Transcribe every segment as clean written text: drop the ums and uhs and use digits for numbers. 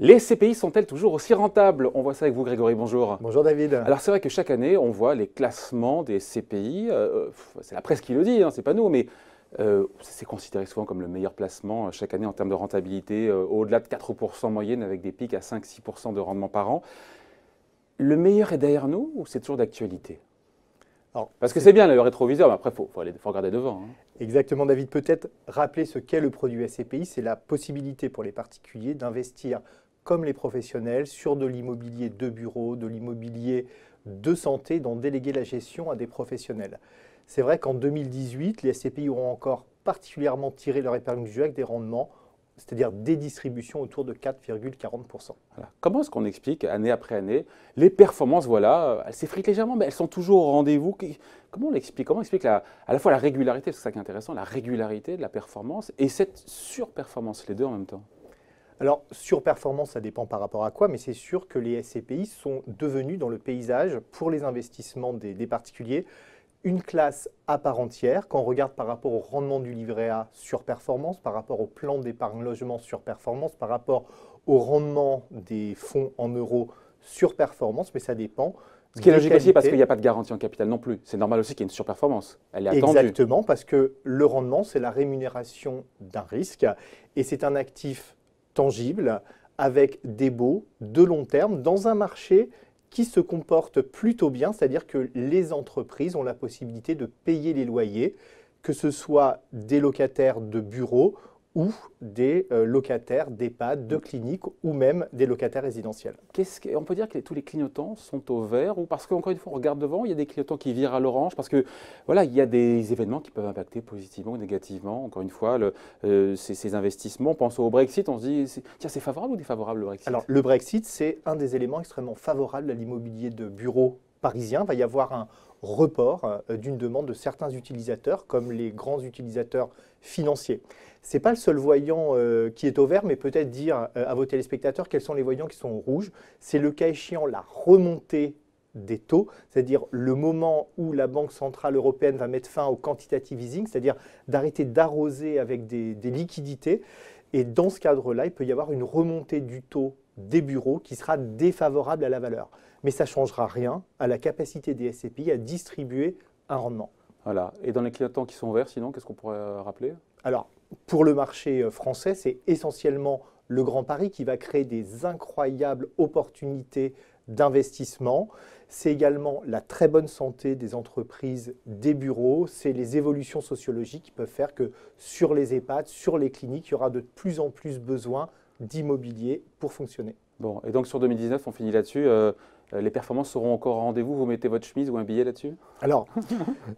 Les SCPI sont-elles toujours aussi rentables? On voit ça avec vous, Grégory, bonjour. Bonjour David. Alors c'est vrai que chaque année, on voit les classements des SCPI. C'est la presse qui le dit, hein, c'est pas nous, mais c'est considéré souvent comme le meilleur placement chaque année en termes de rentabilité, au-delà de 4% moyenne, avec des pics à 5-6% de rendement par an. Le meilleur est derrière nous ou c'est toujours d'actualité? Parce que c'est bien le rétroviseur, mais après, il faut regarder devant. Hein. Exactement, David. Peut-être rappeler ce qu'est le produit SCPI. C'est la possibilité pour les particuliers d'investir comme les professionnels sur de l'immobilier de bureau, de l'immobilier de santé, d'en déléguer la gestion à des professionnels. C'est vrai qu'en 2018, les SCPI auront encore particulièrement tiré leur épingle du jeu avec des rendements, c'est-à-dire des distributions autour de 4,40%. Voilà. Comment est-ce qu'on explique, année après année, les performances, voilà, elles s'effritent légèrement, mais elles sont toujours au rendez-vous? Comment on l'explique? Comment on explique à la fois la régularité, parce que c'est ça qui est intéressant, la régularité de la performance et cette surperformance, les deux en même temps? Alors, surperformance, ça dépend par rapport à quoi, mais c'est sûr que les SCPI sont devenus dans le paysage, pour les investissements des particuliers, une classe à part entière. Quand on regarde par rapport au rendement du livret A, surperformance, par rapport au plan d'épargne logement, surperformance, par rapport au rendement des fonds en euros, surperformance, mais ça dépend. Ce qui est logique aussi parce qu'il n'y a pas de garantie en capital non plus. C'est normal aussi qu'il y ait une surperformance. Elle est attendue. Exactement, parce que le rendement, c'est la rémunération d'un risque et c'est un actif tangible avec des baux de long terme dans un marché qui se comporte plutôt bien, c'est-à-dire que les entreprises ont la possibilité de payer les loyers, que ce soit des locataires de bureaux ou des locataires d'EHPAD, de cliniques ou même des locataires résidentiels. On peut dire que tous les clignotants sont au vert ou parce qu'encore une fois, on regarde devant, il y a des clignotants qui virent à l'orange parce que voilà, il y a des événements qui peuvent impacter positivement ou négativement. Encore une fois, ces investissements, on pense au Brexit, on se dit, tiens, c'est favorable ou défavorable le Brexit? Alors, le Brexit, c'est un des éléments extrêmement favorables à l'immobilier de bureaux parisien. Il va y avoir un report d'une demande de certains utilisateurs, comme les grands utilisateurs financiers. Ce n'est pas le seul voyant qui est au vert, mais peut-être dire à vos téléspectateurs quels sont les voyants qui sont au rouge. C'est le cas échéant la remontée des taux, c'est-à-dire le moment où la Banque centrale européenne va mettre fin au quantitative easing, c'est-à-dire d'arrêter d'arroser avec des liquidités. Et dans ce cadre-là, il peut y avoir une remontée du taux des bureaux qui sera défavorable à la valeur. Mais ça ne changera rien à la capacité des SCPI à distribuer un rendement. Voilà. Et dans les clignotants qui sont verts, sinon, qu'est-ce qu'on pourrait rappeler? Alors, pour le marché français, c'est essentiellement le Grand Paris qui va créer des incroyables opportunités d'investissement. C'est également la très bonne santé des entreprises, des bureaux. C'est les évolutions sociologiques qui peuvent faire que sur les EHPAD, sur les cliniques, il y aura de plus en plus besoin d'immobilier pour fonctionner. Bon, et donc sur 2019, on finit là-dessus. Les performances seront encore au rendez-vous. Vous mettez votre chemise ou un billet là-dessus? Alors,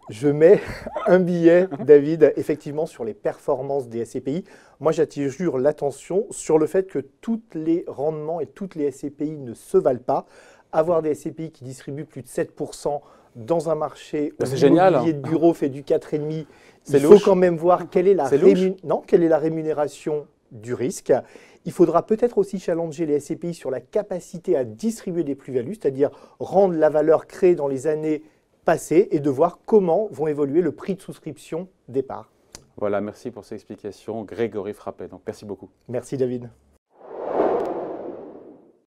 je mets un billet, David, effectivement, sur les performances des SCPI. Moi, j'attire l'attention sur le fait que tous les rendements et toutes les SCPI ne se valent pas. Avoir des SCPI qui distribuent plus de 7% dans un marché où l'immobilier de bureau fait du 4,5%, il faut quand même voir quelle est la rémunération du risque. Il faudra peut-être aussi challenger les SCPI sur la capacité à distribuer des plus-values, c'est-à-dire rendre la valeur créée dans les années passées et de voir comment vont évoluer le prix de souscription des parts. Voilà, merci pour ces explications. Grégory Frappet, donc merci beaucoup. Merci David.